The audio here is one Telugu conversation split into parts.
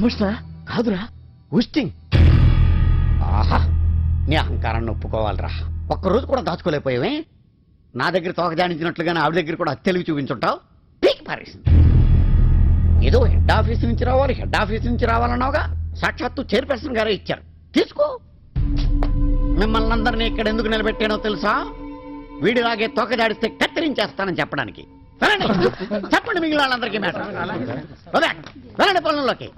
ప్రమోషనా? కాదురా, ఊస్టింగ్. ఆహా, నీ అహంకారాన్ని ఒప్పుకోవాలిరా. ఒక్కరోజు కూడా దాచుకోలేకపోయావే. నా దగ్గర తోక జాడించినట్లుగానే ఆవిడ దగ్గర కూడా తెలివి చూపించుంటావు. పీక్ పారేసింది. ఏదో హెడ్ ఆఫీస్ నుంచి రావాలన్నావుగా. సాక్షాత్తు చైర్పర్సన్ గారే ఇచ్చారు, తీసుకో. మిమ్మల్ని అందరినీ ఇక్కడ ఎందుకు నిలబెట్టానో తెలుసా? వీడిలాగే తోక జాడిస్తే కత్తిరించేస్తానని చెప్పడానికి. చెప్పండి మిగిలిన వాళ్ళందరికీ మ్యాటర్. వెళ్ళండి పొలంలోకి.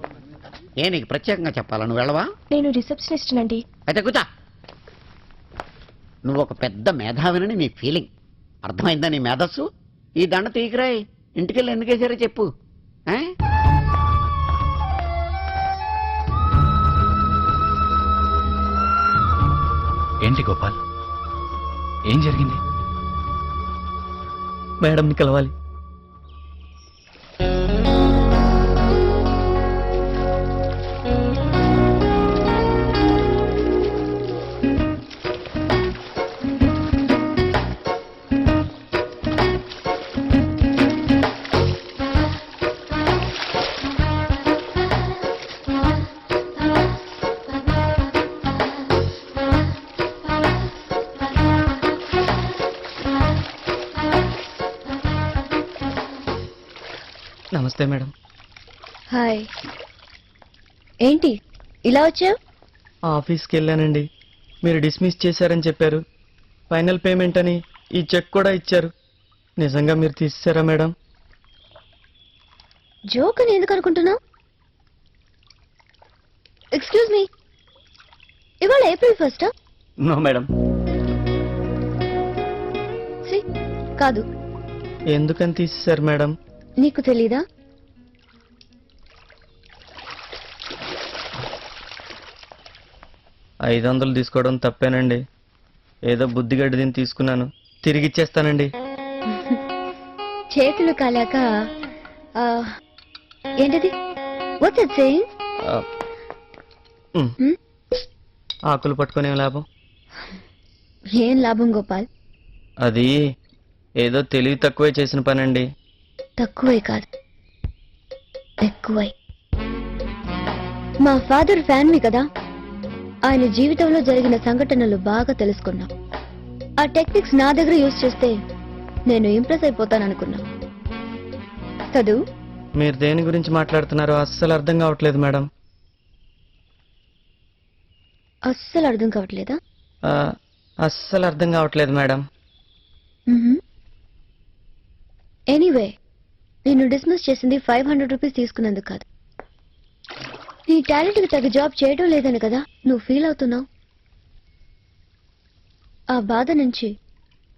ఏ నీకు ప్రత్యేకంగా చెప్పాలా? నువ్వు వెళ్ళవా? నేను రిసెప్షనిస్ట్ అండి. అయితే కూర్చో. నువ్వు ఒక పెద్ద మేధావినని నీ ఫీలింగ్. అర్థమైందా నీ మేధస్సు? ఈ దండ తీయకురాయి. ఇంటికెళ్ళి ఎందుకేసారో చెప్పు. ఏంటి గోపాల్, ఏం జరిగింది? మేడంని కలవాలి. నమస్తే మేడం. హాయ్. ఏంటి ఇలా వచ్చావు? ఆఫీస్కి వెళ్ళానండి. మీరు డిస్మిస్ చేశారని చెప్పారు. ఫైనల్ పేమెంట్ అని ఈ చెక్ కూడా ఇచ్చారు. నిజంగా మీరు తీసేశారా మేడం? జోక్ అని ఎందుకు అనుకుంటున్నావు? ఎక్స్క్యూజ్ మీ, ఇవాళ ఏప్రిల్ 1 నో మేడం. కాదు. ఎందుకని తీసేశారు మేడం? నీకు తెలీదా? $500 తీసుకోవడం తప్పేనండి. ఏదో బుద్ధిగడ్డి దీన్ని తీసుకున్నాను. తిరిగి ఇచ్చేస్తానండి. చేతులు కాలాక ఏంటది? What's it saying? ఆకులు పట్టుకునే లాభం. ఏం లాభం గోపాల్? అది ఏదో తెలివి తక్కువే చేసిన పనండి. తక్కువే కాదు, ఎక్కువై. మా ఫాదర్ ఫ్యాన్వి కదా, ఆయన జీవితంలో జరిగిన సంఘటనలు బాగా తెలుసుకున్నా. ఆ టెక్నిక్స్ నా దగ్గర యూజ్ చేస్తే నేను ఇంప్రెస్ అయిపోతాననుకున్నా. చదువు. మీరు దేని గురించి మాట్లాడుతున్నారో అస్సలు అర్థం కావట్లేదు మేడం. అస్సలు అర్థం కావట్లేదా? అస్సలు అర్థం కావట్లేదు మేడం. ఎనీవే, నిన్ను డిస్మిస్ చేసింది 500 రూపీస్ తీసుకున్నందుకు కాదు. నీ టాలెంట్కి తగ్గ జాబ్ చేయడం లేదని కదా నువ్వు ఫీల్ అవుతున్నావు. ఆ బాధ నుంచి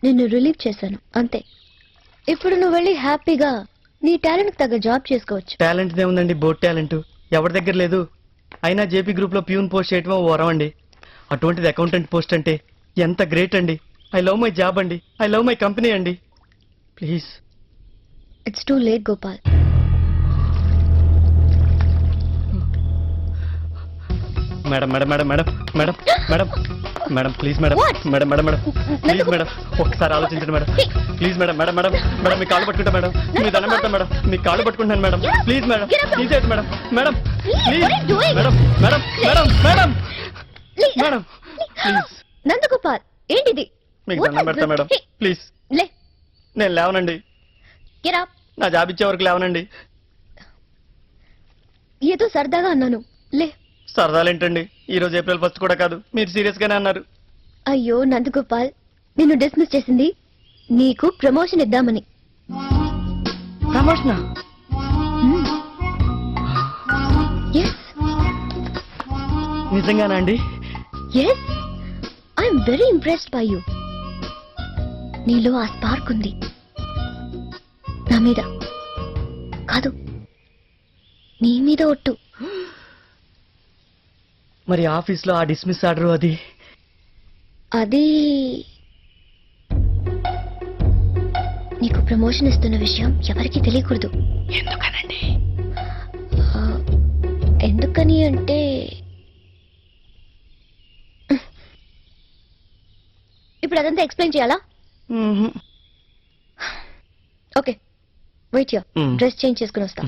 నిన్ను రిలీవ్ చేశాను, అంతే. ఇప్పుడు నువ్వు వెళ్ళి హ్యాపీగా నీ టాలెంట్కి తగ్గ జాబ్ చేసుకోవచ్చు. టాలెంట్ ఏముందండి? బోట్ టాలెంట్ ఎవరి దగ్గర లేదు. అయినా జేపీ గ్రూప్లో ప్యూన్ పోస్ట్ చేయటం వరం అండి. అటువంటిది అకౌంటెంట్ పోస్ట్ అంటే ఎంత గ్రేట్ అండి. ఐ లవ్ మై జాబ్ అండి. ఐ లవ్ మై కంపెనీ అండి. Please. It's too late Gopal. Madam madam madam madam madam madam madam please madam. Madam madam madam please madam, ఒక్కసారి ఆలోచించండి madam. Please madam. Madam madam madam మీ కాళ్ళు పట్టుకుంటా మేడం. మీ దండం పెడతా మేడం. మీ కాళ్ళు పట్టుకుంటాను మేడం. ప్లీజ్ మేడం, తీసేయండి madam. Madam please. Madam madam madam madam madam please. Nandagopal, ఏంటిది? మీకు దండం పెడతా మేడం, ప్లీజ్. లే. నేను లేవనండి. నా జాబ్ ఇచ్చే వరకు లేవనండి. ఏదో సరదాగా అన్నాను, లే. సరదాలేంటండి? ఈ రోజు ఏప్రిల్ 1 కూడా కాదు. మీరు సీరియస్ గానే అన్నారు. అయ్యో నందగోపాల్, నిన్ను డిస్మిస్ చేసింది నీకు ప్రమోషన్ ఇద్దామని. ప్రమోషనా? నిజంగానా అండి? Yes, I'm very impressed by you. నీలో ఆ స్పార్క్ ఉంది. నా మీద కాదు, నీ మీద ఒట్టు. మరి ఆఫీస్లో ఆ డిస్మిస్ ఆర్డర్ అది అది నీకు ప్రమోషన్ ఇస్తున్న విషయం ఎవరికీ తెలియకూడదు. ఎందుకనండి? ఎందుకని అంటే ఇప్పుడు అదంతా ఎక్స్ప్లెయిన్ చేయాలా? Okay, wait here. Dress change చేసుకుని వస్తా.